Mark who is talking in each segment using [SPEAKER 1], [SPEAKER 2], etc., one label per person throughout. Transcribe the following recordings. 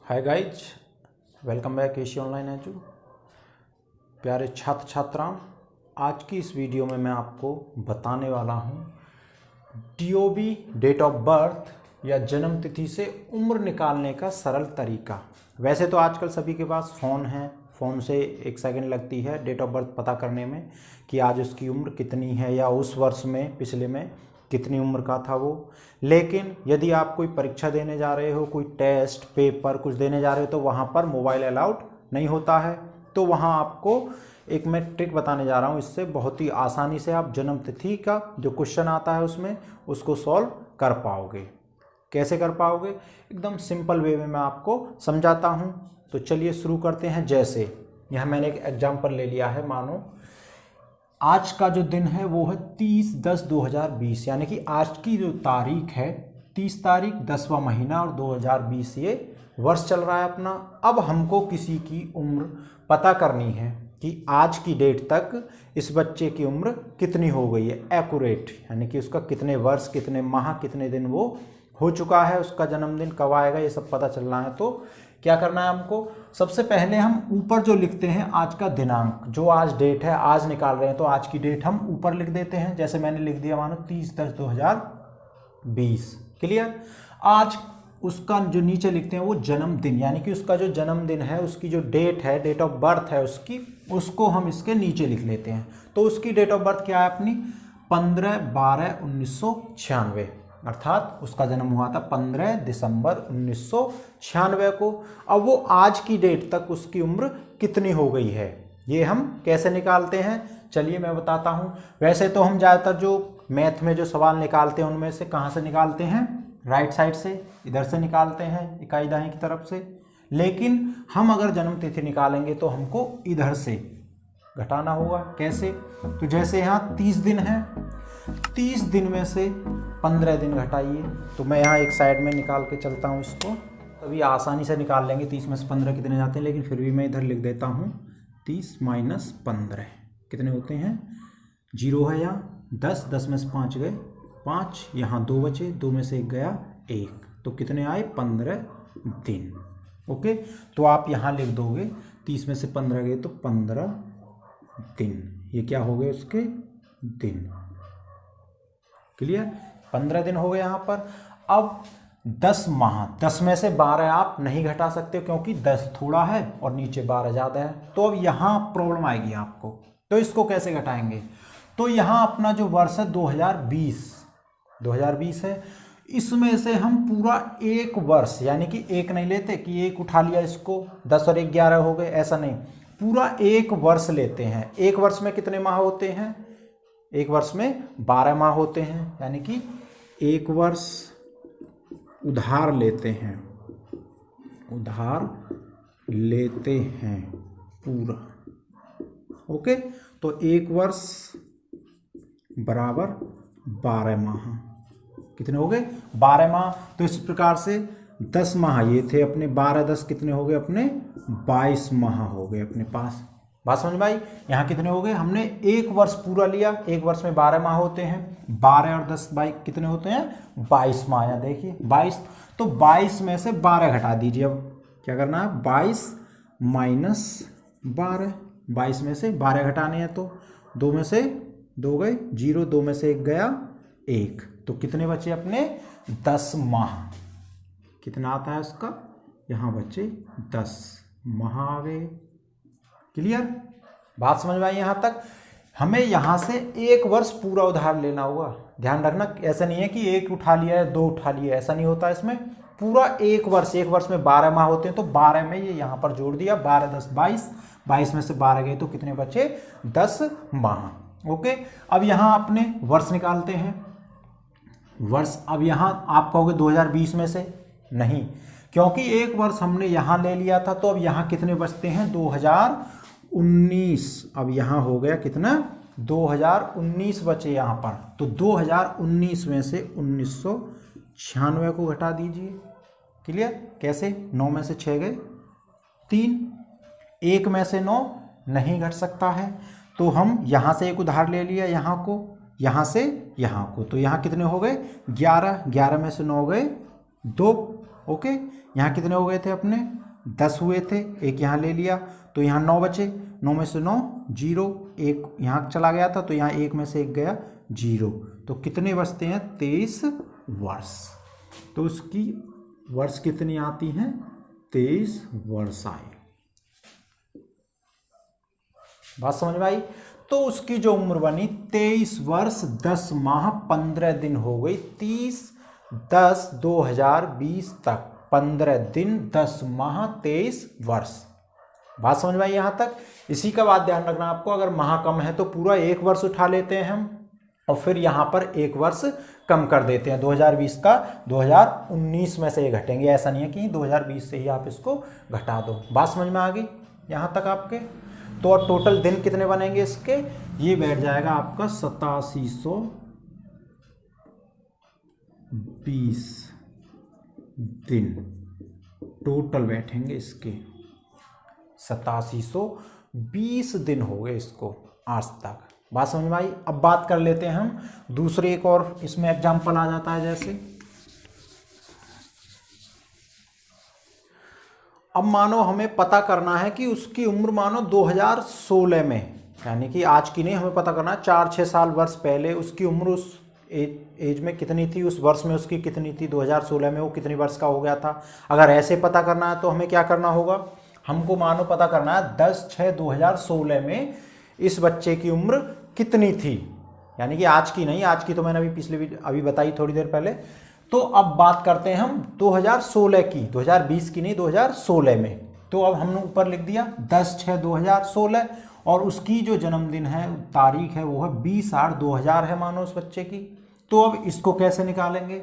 [SPEAKER 1] Hi guys, welcome back Asia online edu. प्यारे छात्र छात्राओं, आज की इस वीडियो में मैं आपको बताने वाला हूँ DOB डेट ऑफ बर्थ या जन्म तिथि से उम्र निकालने का सरल तरीका। वैसे तो आजकल सभी के पास फ़ोन है, फ़ोन से 1 सेकंड लगती है डेट ऑफ बर्थ पता करने में कि आज उसकी उम्र कितनी है या उस वर्ष में पिछले में कितनी उम्र का था वो। लेकिन यदि आप कोई परीक्षा देने जा रहे हो, कोई टेस्ट पेपर कुछ देने जा रहे हो, तो वहाँ पर मोबाइल अलाउड नहीं होता है। तो वहाँ आपको एक मैं ट्रिक बताने जा रहा हूँ, इससे बहुत ही आसानी से आप जन्म तिथि का जो क्वेश्चन आता है उसमें उसको सॉल्व कर पाओगे। कैसे कर पाओगे? एकदम सिंपल वे में मैं आपको समझाता हूँ। तो चलिए शुरू करते हैं। जैसे यहाँ मैंने एक एग्जाम्पल ले लिया है, मानो आज का जो दिन है वो है 30/10/2020, यानी कि आज की जो तारीख है 30 तारीख 10वां महीना और 2020 ये वर्ष चल रहा है अपना। अब हमको किसी की उम्र पता करनी है कि आज की डेट तक इस बच्चे की उम्र कितनी हो गई है, एक्यूरेट, यानी कि उसका कितने वर्ष, कितने माह, कितने दिन वो हो चुका है, उसका जन्मदिन कब आएगा, ये सब पता चलना है। तो क्या करना है हमको? सबसे पहले हम ऊपर जो लिखते हैं आज का दिनांक, जो आज डेट है, आज निकाल रहे हैं तो आज की डेट हम ऊपर लिख देते हैं। जैसे मैंने लिख दिया मानो 30/10/2020। क्लियर? आज उसका जो नीचे लिखते हैं वो जन्मदिन, यानी कि उसका जो जन्मदिन है, उसकी जो डेट है, डेट ऑफ बर्थ है उसकी, उसको हम इसके नीचे लिख लेते हैं। तो उसकी डेट ऑफ बर्थ क्या है अपनी? 15/12/1996, अर्थात उसका जन्म हुआ था 15 दिसंबर 1996 को। अब वो आज की डेट तक उसकी उम्र कितनी हो गई है, ये हम कैसे निकालते हैं चलिए मैं बताता हूँ। वैसे तो हम ज़्यादातर जो मैथ में जो सवाल निकालते हैं उनमें से कहाँ से निकालते हैं? राइट साइड से, इधर से निकालते हैं, इकाई दाएं की तरफ से। लेकिन हम अगर जन्म तिथि निकालेंगे तो हमको इधर से घटाना होगा। कैसे? तो जैसे यहाँ 30 दिन है, 30 दिन में से 15 दिन घटाइए। तो मैं यहाँ एक साइड में निकाल के चलता हूँ इसको, तभी आसानी से निकाल लेंगे 30 में से 15 कितने जाते हैं। लेकिन फिर भी मैं इधर लिख देता हूँ 30 - 15 कितने होते हैं? 0 है यहाँ, 10, 10 में से 5 गए 5, यहाँ 2 बचे, 2 में से 1 गया 1, तो कितने आए? 15 दिन। ओके, तो आप यहाँ लिख दोगे 30 में से 15 गए तो 15 दिन। ये क्या हो गए उसके दिन? क्लियर? 15 दिन हो गए यहाँ पर। अब 10 माह, 10 में से 12 आप नहीं घटा सकते क्योंकि 10 थोड़ा है और नीचे 12 ज़्यादा है। तो अब यहाँ प्रॉब्लम आएगी आपको। तो इसको कैसे घटाएंगे? तो यहाँ अपना जो वर्ष है 2020 है, इसमें से हम पूरा एक वर्ष, यानी कि एक नहीं लेते कि एक उठा लिया इसको, 10 और 1 11 हो गए, ऐसा नहीं, पूरा एक वर्ष लेते हैं। एक वर्ष में कितने माह होते हैं? एक वर्ष में 12 माह होते हैं, यानी कि एक वर्ष उधार लेते हैं, उधार लेते हैं पूरा। ओके, तो एक वर्ष बराबर 12 माह। कितने हो गए? 12 माह। तो इस प्रकार से 10 माह ये थे अपने, 12 10 कितने हो गए अपने? 22 माह हो गए अपने पास। बात समझ में आई? यहाँ कितने हो गए? हमने एक वर्ष पूरा लिया, एक वर्ष में 12 माह होते हैं, 12 और 10 22 कितने होते हैं? 22 माह। यहाँ देखिए 22, तो 22 में से 12 घटा दीजिए। अब क्या करना है? 22 - 12, 22 में से 12 घटाने हैं तो 2 में से 2 गए 0, 2 में से 1 गया 1, तो कितने बचे अपने? 10 माह। कितना आता है उसका? यहाँ बचे 10 माह आ गए। क्लियर? बात समझ में आई? यहाँ तक हमें यहाँ से एक वर्ष पूरा उधार लेना होगा। ध्यान रखना, ऐसा नहीं है कि एक उठा लिया है 2 उठा लिया, ऐसा नहीं होता। इसमें पूरा एक वर्ष में 12 माह होते हैं, तो 12 में ये यहाँ पर जोड़ दिया, 12 10 22, 22 में से 12 गए तो कितने बचे? 10 माह। ओके, अब यहाँ अपने वर्ष निकालते हैं। वर्ष, अब यहाँ आप कहोगे 2020 में से नहीं, क्योंकि एक वर्ष हमने यहाँ ले लिया था। तो अब यहाँ कितने बचते हैं? 2019। अब यहाँ हो गया कितना? 2019 बचे यहाँ पर। तो 2019 में से 1996 को घटा दीजिए। क्लियर? कैसे? 9 में से 6 गए 3, 1 में से 9 नहीं घट सकता है, तो हम यहाँ से एक उधार ले लिया, यहाँ को, यहाँ से यहाँ को, तो यहाँ कितने हो गए? 11, 11 में से 9 गए 2, ओके, यहाँ कितने हो गए थे अपने 10 हुए थे, एक यहाँ ले लिया तो यहाँ 9 बचे, 9 में से 9 0, एक यहाँ चला गया था तो यहाँ एक में से एक गया 0, तो कितने बचते हैं 23 वर्ष। तो उसकी वर्ष कितनी आती हैं 23 वर्ष आए। बात समझ में आई। तो उसकी जो उम्र बनी 23 वर्ष 10 माह 15 दिन हो गई, 30/10/2020 तक 15 दिन 10 माह 23 वर्ष। बात समझ में आई यहाँ तक। इसी का बात ध्यान रखना आपको, अगर माह कम है तो पूरा एक वर्ष उठा लेते हैं हम और फिर यहाँ पर एक वर्ष कम कर देते हैं, 2020 का 2019 में से ये घटेंगे, ऐसा नहीं है कि 2020 से ही आप इसको घटा दो। बात समझ में आ गई यहाँ तक आपके। तो और टोटल दिन कितने बनेंगे इसके, ये बैठ जाएगा आपका 8720 दिन टोटल बैठेंगे इसके, 8720 दिन हो गए इसको आज तक। बात समझ में आई। अब बात कर लेते हैं हम दूसरे एक और, इसमें एग्जाम्पल आ जाता है जैसे, अब मानो हमें पता करना है कि उसकी उम्र मानो 2016 में, यानी कि आज की नहीं, हमें पता करना है 4-6 साल वर्ष पहले उसकी उम्र उस एज में कितनी थी, उस वर्ष में उसकी कितनी थी, 2016 में वो कितनी वर्ष का हो गया था। अगर ऐसे पता करना है तो हमें क्या करना होगा, हमको मानो पता करना है 10/6/2016 में इस बच्चे की उम्र कितनी थी, यानी कि आज की नहीं, आज की तो मैंने अभी बताई थोड़ी देर पहले। तो अब बात करते हैं हम 2016 की, 2020 की नहीं, 2016 में। तो अब हमने ऊपर लिख दिया 10/6/2016 और उसकी जो जन्मदिन है तारीख है वो है 20/8/2000 है मानो उस बच्चे की। तो अब इसको कैसे निकालेंगे,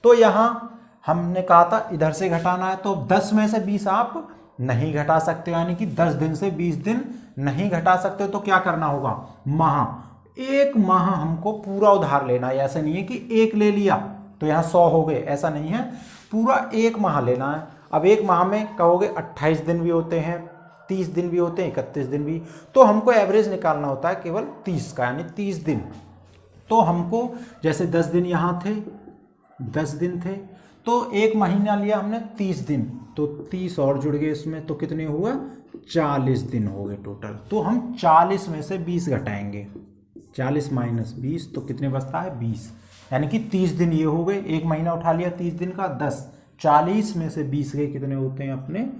[SPEAKER 1] तो यहाँ हमने कहा था इधर से घटाना है, तो 10 में से 20 आप नहीं घटा सकते, यानी कि 10 दिन से 20 दिन नहीं घटा सकते। तो क्या करना होगा, माह, एक माह हमको पूरा उधार लेना है। ऐसा नहीं है कि एक ले लिया तो यहाँ 100 हो गए, ऐसा नहीं है, पूरा एक माह लेना है। अब एक माह में कहोगे 28 दिन भी होते हैं, 30 दिन भी होते हैं, 31 दिन भी, तो हमको एवरेज निकालना होता है केवल 30 का, यानी 30 दिन। तो हमको जैसे 10 दिन यहाँ थे, 10 दिन थे, तो एक महीना लिया हमने 30 दिन, तो 30 और जुड़ गए इसमें, तो कितने हुआ 40 दिन हो गए टोटल। तो हम 40 में से 20 घटाएंगे, 40 - 20 तो कितने बचता है 20, यानी कि 30 दिन ये हो गए, एक महीना उठा लिया 30 दिन का 10, 40 में से 20 गए, कितने होते हैं अपने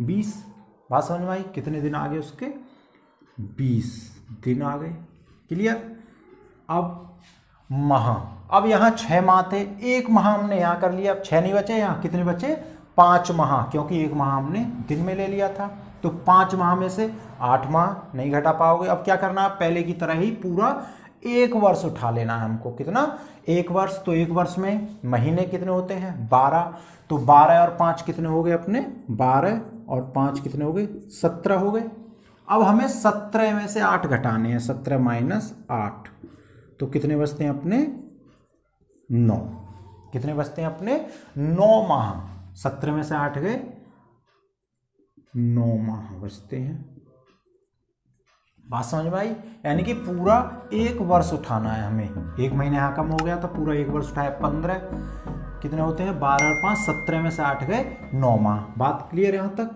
[SPEAKER 1] 20। बात समझ में आई, कितने दिन आ गए उसके 20 दिन आ गए, क्लियर। अब माह, अब यहाँ 6 माह थे, एक माह हमने यहाँ कर लिया, अब 6 नहीं बचे, यहाँ कितने बचे 5 माह, क्योंकि एक माह हमने दिन में ले लिया था। तो 5 माह में से 8 माह नहीं घटा पाओगे। अब क्या करना है, पहले की तरह ही पूरा एक वर्ष उठा लेना है हमको। कितना, एक वर्ष। तो एक वर्ष में महीने कितने होते हैं 12, तो 12 और 5 कितने हो गए अपने 12 और 5 कितने हो गए 17 हो गए। अब हमें 17 में से 8 घटाने हैं, 17 - 8 तो कितने बचते हैं अपने 9, कितने बचते हैं अपने 9 माह। 17 में से 8 गए 9 माह बचते हैं। बात समझ में आई, यानी कि पूरा एक वर्ष उठाना है हमें। एक महीने यहाँ कम हो गया तो पूरा एक वर्ष उठाया 15, कितने होते हैं 12 और 5, 17 में से 8 गए 9 माह। बात क्लियर यहाँ तक।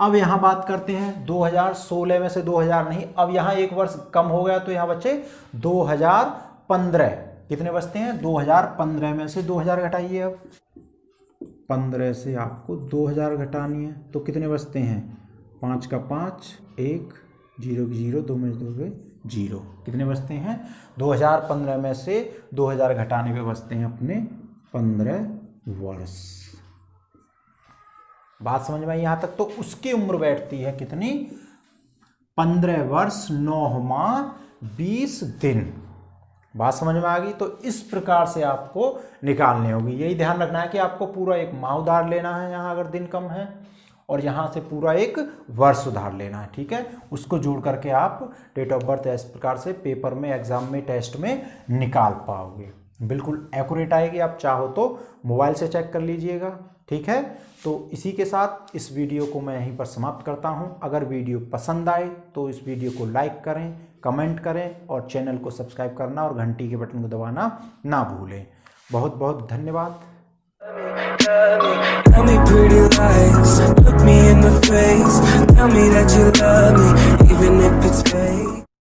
[SPEAKER 1] अब यहाँ बात करते हैं 2016 में से 2000 नहीं, अब यहाँ एक वर्ष कम हो गया तो यहाँ बचे 2015, कितने बचते हैं 2015 में से 2000 घटाइए। अब 15 से आपको 2000 घटानी है तो कितने बचते हैं 5 का 5, 1, 0 की 0, 2 में 2 गए 0, कितने बचते हैं 2015 में से 2000 घटाने पे बचते हैं अपने 15 वर्ष। बात समझ में आई यहाँ तक। तो उसकी उम्र बैठती है कितनी 15 वर्ष 9 माह 20 दिन। बात समझ में आ गई। तो इस प्रकार से आपको निकालनी होगी। यही ध्यान रखना है कि आपको पूरा एक माह उधार लेना है यहाँ अगर दिन कम है, और यहाँ से पूरा एक वर्ष उधार लेना है, ठीक है। उसको जोड़ करके आप डेट ऑफ बर्थ इस प्रकार से पेपर में, एग्जाम में, टेस्ट में निकाल पाओगे। बिल्कुल एक्यूरेट आएगी। आप चाहो तो मोबाइल से चेक कर लीजिएगा, ठीक है। तो इसी के साथ इस वीडियो को मैं यहीं पर समाप्त करता हूँ। अगर वीडियो पसंद आए तो इस वीडियो को लाइक करें, कमेंट करें और चैनल को सब्सक्राइब करना और घंटी के बटन को दबाना ना भूलें। बहुत बहुत धन्यवाद।
[SPEAKER 2] Tell me pretty lies, look me in the face. Tell me that you love me,